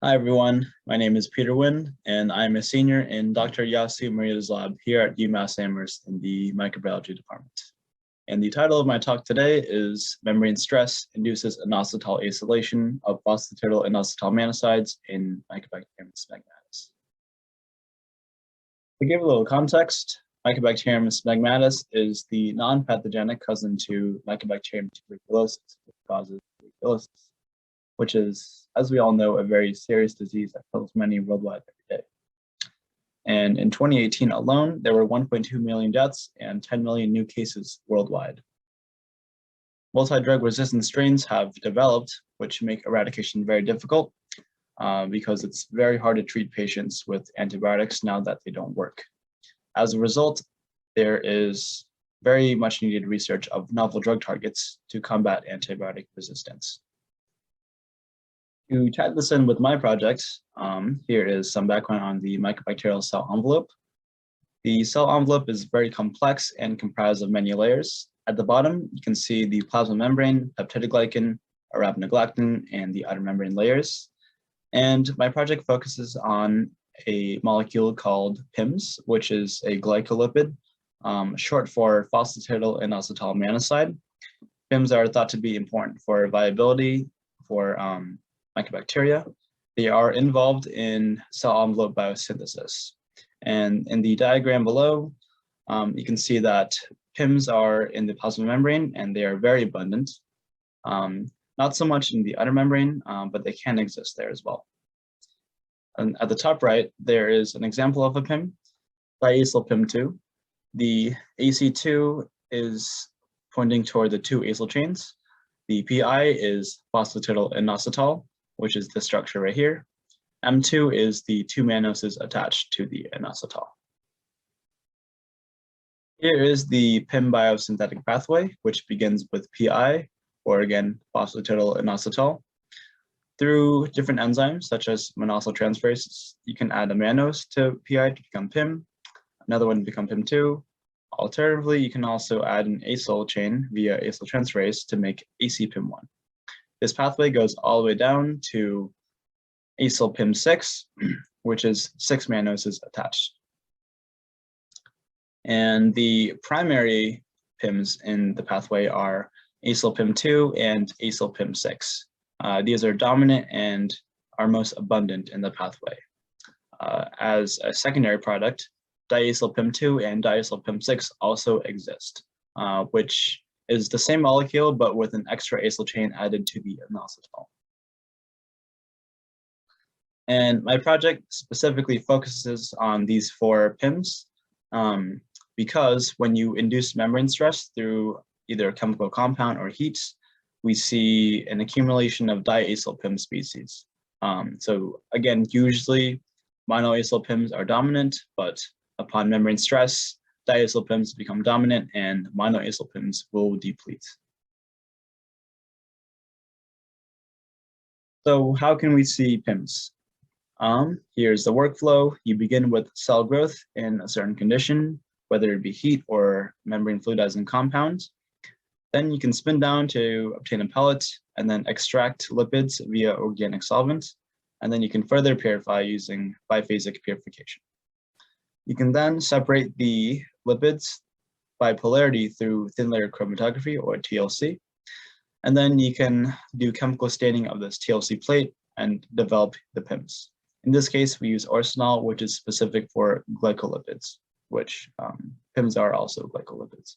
Hi everyone, my name is Peter Nguyen, and I'm a senior in Dr. Yasu Maria's lab here at UMass Amherst in the microbiology department. And the title of my talk today is Membrane Stress Induces Inositol Acylation of Phosphatidylиnositol Mannosides in Mycobacterium smegmatis. To give a little context, Mycobacterium smegmatis is the non-pathogenic cousin to Mycobacterium tuberculosis, which causes tuberculosis, which is, as we all know, a very serious disease that kills many worldwide every day. And in 2018 alone, there were 1.2 million deaths and 10 million new cases worldwide. Multi-drug resistant strains have developed, which make eradication very difficult because it's very hard to treat patients with antibiotics now that they don't work. As a result, there is very much needed research of novel drug targets to combat antibiotic resistance. To tie this in with my project, here is some background on the mycobacterial cell envelope. The cell envelope is very complex and comprised of many layers. At the bottom, you can see the plasma membrane, peptidoglycan, arabinogalactan, and the outer membrane layers. And my project focuses on a molecule called PIMS, which is a glycolipid, short for phosphatidylinositol mannoside. PIMS are thought to be important for viability for mycobacteria. They are involved in cell envelope biosynthesis. And in the diagram below, you can see that PIMS are in the plasma membrane and they are very abundant. Not so much in the outer membrane, but they can exist there as well. And at the top right, there is an example of a PIM, diacylPIM2. The AC2 is pointing toward the two acyl chains. The PI is phosphatidylinositol, which is the structure right here. M2 is the two mannoses attached to the inositol. Here is the PIM biosynthetic pathway, which begins with PI, or again, phosphatidylinositol. Through different enzymes, such as monosyltransferases, you can add a mannose to PI to become PIM, another one to become PIM2. Alternatively, you can also add an acyl chain via acyltransferase to make ACPIM1. This pathway goes all the way down to acyl PIM6, which is 6 mannoses attached. And the primary PIMs in the pathway are acyl PIM2 and acyl PIM6. These are dominant and are most abundant in the pathway. As a secondary product, diacyl PIM2 and diacyl PIM6 also exist, which is the same molecule, but with an extra acyl chain added to the inositol. And my project specifically focuses on these 4 PIMs because when you induce membrane stress through either a chemical compound or heat, we see an accumulation of diacyl PIM species. So again, usually monoacyl PIMs are dominant, but upon membrane stress, diacyl PIMs become dominant and monoacyl PIMs will deplete. So how can we see PIMs? Here's the workflow. You begin with cell growth in a certain condition, whether it be heat or membrane fluidizing compounds. Then you can spin down to obtain a pellet and then extract lipids via organic solvent. And then you can further purify using biphasic purification. You can then separate the lipids by polarity through thin layer chromatography, or TLC. And then you can do chemical staining of this TLC plate and develop the PIMs. In this case, we use orsanol, which is specific for glycolipids, which PIMs are also glycolipids.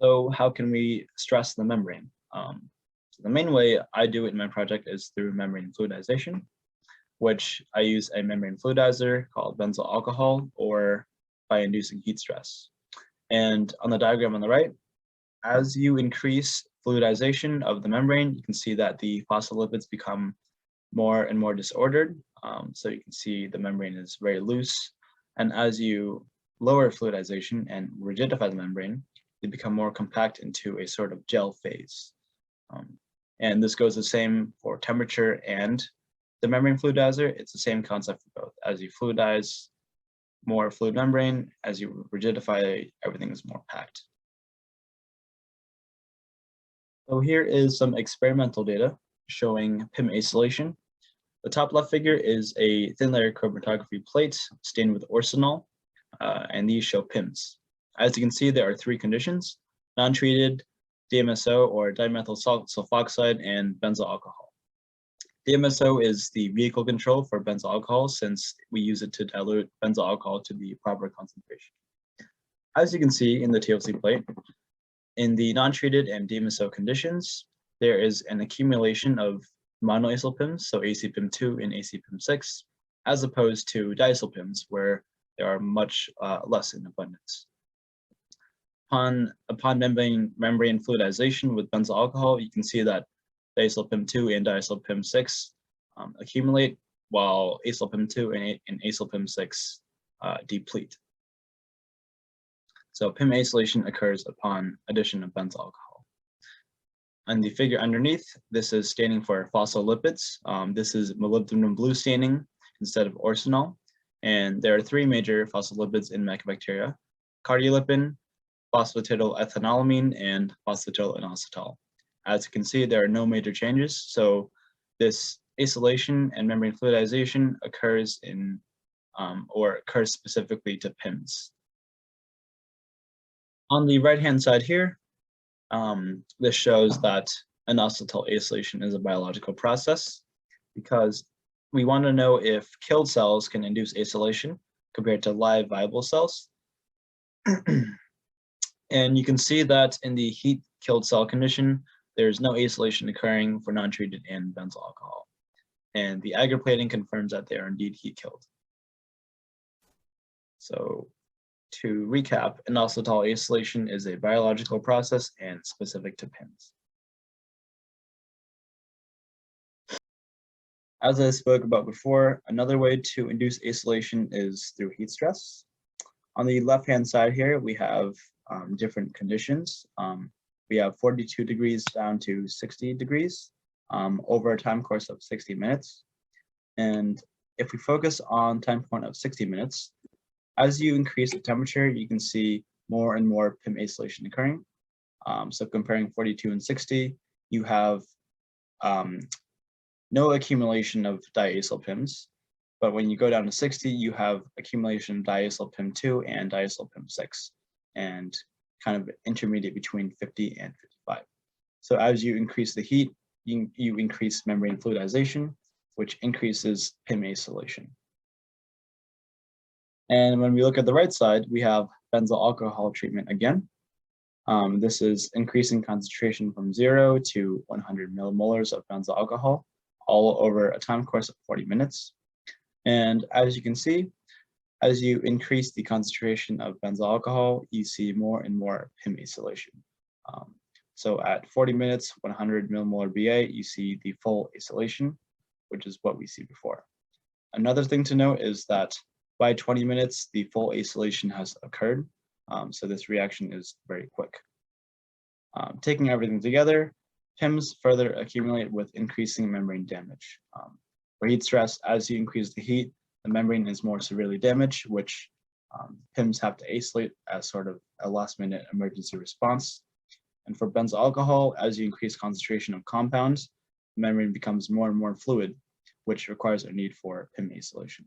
So how can we stress the membrane? So the main way I do it in my project is through membrane fluidization, which I use a membrane fluidizer called benzyl alcohol, or by inducing heat stress. And on the diagram on the right, as you increase fluidization of the membrane, you can see that the phospholipids become more and more disordered. So you can see the membrane is very loose. And as you lower fluidization and rigidify the membrane, they become more compact into a sort of gel phase. And this goes the same for temperature and the membrane fluidizer. It's the same concept for both. As you fluidize more fluid membrane, as you rigidify, everything is more packed. So here is some experimental data showing PIM acylation. The top left figure is a thin layer chromatography plate stained with orsinol, and these show PIMs. As you can see, there are three conditions: non-treated, DMSO or dimethyl sulfoxide, and benzyl alcohol. DMSO is the vehicle control for benzyl alcohol, since we use it to dilute benzyl alcohol to the proper concentration. As you can see in the TLC plate, in the non-treated and DMSO conditions, there is an accumulation of monoacyl PIMs, so ACPIM2 and ACPIM6, as opposed to diacyl PIMs, where they are much less in abundance. Upon membrane fluidization with benzyl alcohol, you can see that diacyl PIM2 and diacyl PIM6 accumulate, while acyl PIM2 and acyl PIM6 deplete. So PIM acylation occurs upon addition of benzyl alcohol. On the figure underneath, this is staining for phospholipids. This is molybdenum blue staining instead of orsinol. And there are three major phospholipids in Mycobacteria: cardiolipin, phosphatidylethanolamine, and phosphatidylinositol. As you can see, there are no major changes. So this acylation and membrane fluidization occurs in, or occurs specifically to PIMs. On the right-hand side here, this shows that inositol acylation is a biological process, because we want to know if killed cells can induce acylation compared to live viable cells. And you can see that in the heat-killed cell condition, there's no acylation occurring for non-treated and benzyl alcohol. And the agar plating confirms that they are indeed heat-killed. So to recap, inositol acylation is a biological process and specific to PIMs. As I spoke about before, another way to induce acylation is through heat stress. On the left-hand side here, we have different conditions. We have 42 degrees down to 60 degrees over a time course of 60 minutes. And if we focus on time point of 60 minutes, as you increase the temperature, you can see more and more PIM acylation occurring. So comparing 42 and 60, you have no accumulation of diacyl PIMs. But when you go down to 60, you have accumulation of diacyl PIM2 and diacyl PIM6, and kind of intermediate between 50 and 55. So as you increase the heat, you increase membrane fluidization, which increases PIM acylation. And when we look at the right side, we have benzyl alcohol treatment again. This is increasing concentration from 0 to 100 millimolars of benzyl alcohol, all over a time course of 40 minutes. And as you can see, as you increase the concentration of benzyl alcohol, you see more and more PIM acylation. So at 40 minutes, 100 millimolar BA, you see the full acylation, which is what we see before. Another thing to note is that by 20 minutes, the full acylation has occurred. So this reaction is very quick. Taking everything together, PIMs further accumulate with increasing membrane damage. For heat stress, as you increase the heat, the membrane is more severely damaged, which PIMs have to acylate as sort of a last-minute emergency response. And for benzyl alcohol, as you increase concentration of compounds, the membrane becomes more and more fluid, which requires a need for PIM acylation.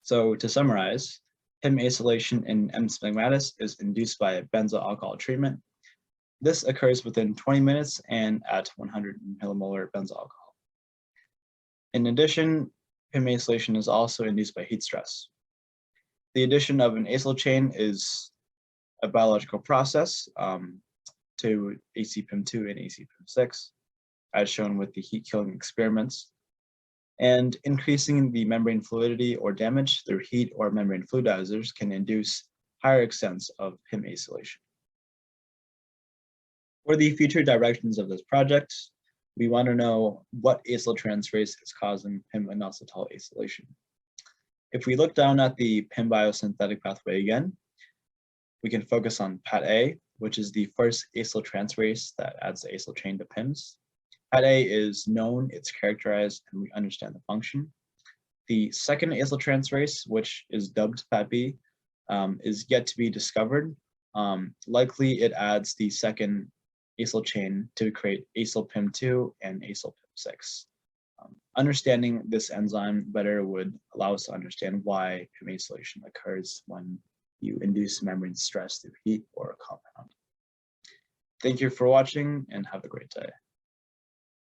So to summarize, PIM acylation in M. smegmatis is induced by a benzyl alcohol treatment. This occurs within 20 minutes and at 100 millimolar benzyl alcohol. In addition, PIM acylation is also induced by heat stress. The addition of an acyl chain is a biological process to ACPIM2 and ACPIM6, as shown with the heat-killing experiments. And increasing the membrane fluidity or damage through heat or membrane fluidizers can induce higher extents of PIM acylation. For the future directions of this project, we want to know what acyltransferase is causing PIM inositol acylation. If we look down at the PIM biosynthetic pathway again, we can focus on PAT-A, which is the first acyltransferase that adds the acyl chain to PIMs. PAT-A is known, it's characterized, and we understand the function. The second acyltransferase, which is dubbed PAT-B, is yet to be discovered. Likely it adds the second acyl chain to create acyl PIM2 and acyl PIM6. Understanding this enzyme better would allow us to understand why PIM acylation occurs when you induce membrane stress through heat or a compound. Thank you for watching and have a great day.